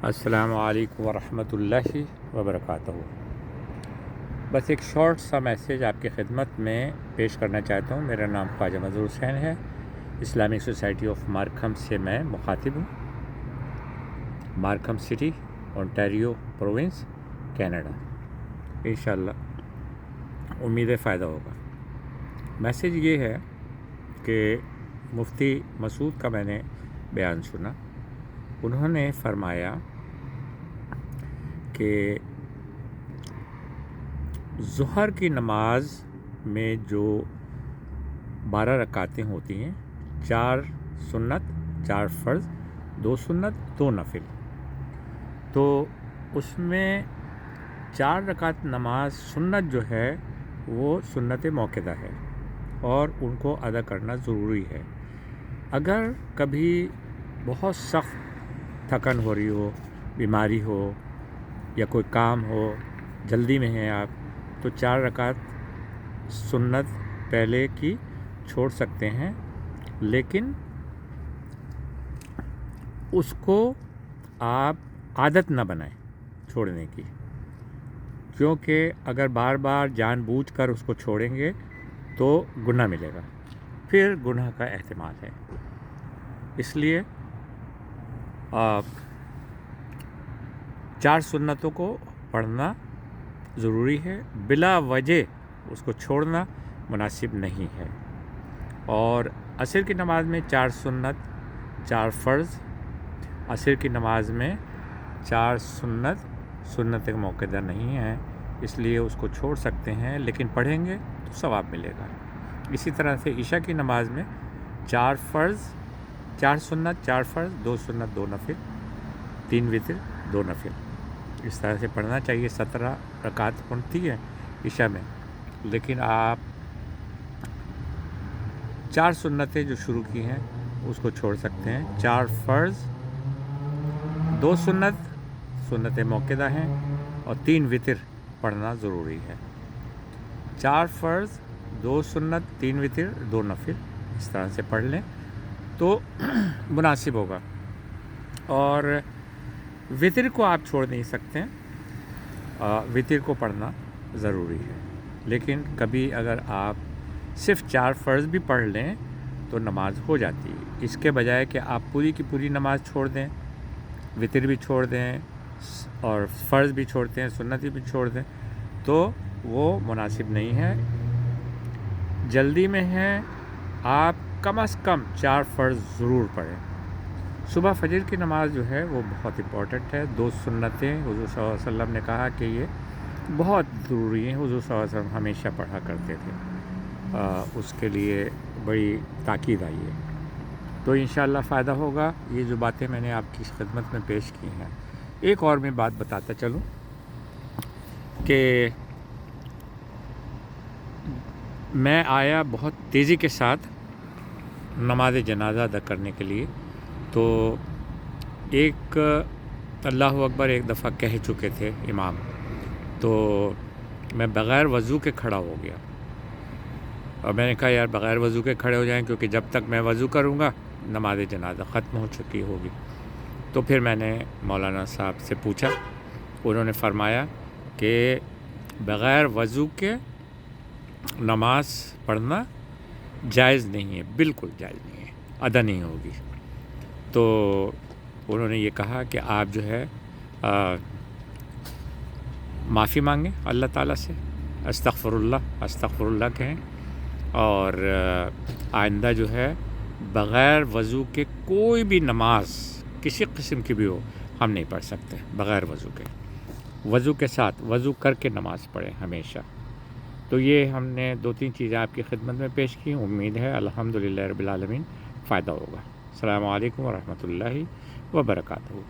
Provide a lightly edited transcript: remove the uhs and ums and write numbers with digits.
السلام علیکم ورحمۃ اللہ وبرکاتہ۔ بس ایک شارٹ سا میسیج آپ کی خدمت میں پیش کرنا چاہتا ہوں۔ میرا نام خواجہ مظہور حسین ہے، اسلامک سوسائٹی آف مارکھم سے میں مخاطب ہوں، Markham city, Ontario province, Canada. انشاءاللہ امید ہے فائدہ ہوگا۔ میسیج یہ ہے کہ مفتی مسعود کا میں نے بیان سنا۔ انہوں نے فرمایا کہ ظہر کی نماز میں جو 12 رکعتیں ہوتی ہیں، 4 سنت، 4 فرض، 2 سنت، 2 نفل، تو اس میں 4 رکعت نماز سنت جو ہے وہ سنت موقدہ ہے اور ان کو ادا کرنا ضروری ہے۔ اگر کبھی بہت سخت تھکن ہو رہی ہو، بیماری ہو یا کوئی کام ہو، جلدی میں ہیں آپ، تو 4 رکعت سنت پہلے کی چھوڑ سکتے ہیں، لیکن اس کو آپ عادت نہ بنائیں چھوڑنے کی، کیونکہ اگر بار بار جان بوجھ کر اس کو چھوڑیں گے تو گناہ ملے گا، پھر گناہ کا احتمال ہے۔ اس لیے آپ 4 سنتوں کو پڑھنا ضروری ہے، بلا وجہ اس کو چھوڑنا مناسب نہیں ہے۔ اور عصر کی نماز میں 4 سنت، 4 فرض، عصر کی نماز میں 4 سنت، سنت موقدہ نہیں ہے، اس لیے اس کو چھوڑ سکتے ہیں، لیکن پڑھیں گے تو ثواب ملے گا۔ اسی طرح سے عشاء کی نماز میں 4 فرض، 4 سنت، 4 فرض، 2 سنت، 2 نفل، 3 وتر، 2 نفل، اس طرح سے پڑھنا چاہیے۔ 17 رکعت پڑھتی ہے عشاء میں، لیکن آپ 4 سنتیں جو شروع کی ہیں اس کو چھوڑ سکتے ہیں۔ 4 فرض، 2 سنت، سنت موقدہ ہیں، اور 3 وتر پڑھنا ضروری ہے۔ 4 فرض، 2 سنت، 3 وتر، 2 نفل، اس طرح سے پڑھ لیں تو مناسب ہوگا۔ اور وتر کو آپ چھوڑ نہیں سکتے، وتر کو پڑھنا ضروری ہے، لیکن کبھی اگر آپ صرف 4 فرض بھی پڑھ لیں تو نماز ہو جاتی ہے، اس کے بجائے کہ آپ پوری کی پوری نماز چھوڑ دیں، وتر بھی چھوڑ دیں اور فرض بھی چھوڑتے ہیں، سنت بھی چھوڑ دیں، تو وہ مناسب نہیں ہے۔ جلدی میں ہیں آپ، کم از کم 4 فرض ضرور پڑھیں۔ صبح فجر کی نماز جو ہے وہ بہت امپورٹنٹ ہے۔ 2 سنتیں حضور صلی اللہ علیہ وسلم نے کہا کہ یہ بہت ضروری ہیں، حضور صلی اللہ علیہ وسلم ہمیشہ پڑھا کرتے تھے، اس کے لیے بڑی تاکید آئی ہے۔ تو انشاءاللہ فائدہ ہوگا۔ یہ جو باتیں میں نے آپ کی خدمت میں پیش کی ہیں، ایک اور میں بات بتاتا چلوں کہ میں آیا بہت تیزی کے ساتھ نماز جنازہ ادا کرنے کے لیے، تو ایک اللہ اکبر ایک دفعہ کہہ چکے تھے امام، تو میں بغیر وضو کے کھڑا ہو گیا، اور میں نے کہا یار بغیر وضو کے کھڑے ہو جائیں، کیونکہ جب تک میں وضو کروں گا نماز جنازہ ختم ہو چکی ہوگی۔ تو پھر میں نے مولانا صاحب سے پوچھا، انہوں نے فرمایا کہ بغیر وضو کے نماز پڑھنا جائز نہیں ہے، بالکل جائز نہیں ہے، ادا نہیں ہوگی۔ تو انہوں نے یہ کہا کہ آپ جو ہے معافی مانگیں اللہ تعالیٰ سے، استغفر اللہ کہیں، اور آئندہ جو ہے بغیر وضو کے کوئی بھی نماز کسی قسم کی بھی ہو ہم نہیں پڑھ سکتے بغیر وضو کے، وضو کے ساتھ وضو کر کے نماز پڑھیں ہمیشہ۔ تو یہ ہم نے 2-3 چیزیں آپ کی خدمت میں پیش کی، امید ہے الحمدللہ رب العالمین فائدہ ہوگا۔ السلام علیکم ورحمۃ اللہ وبرکاتہ۔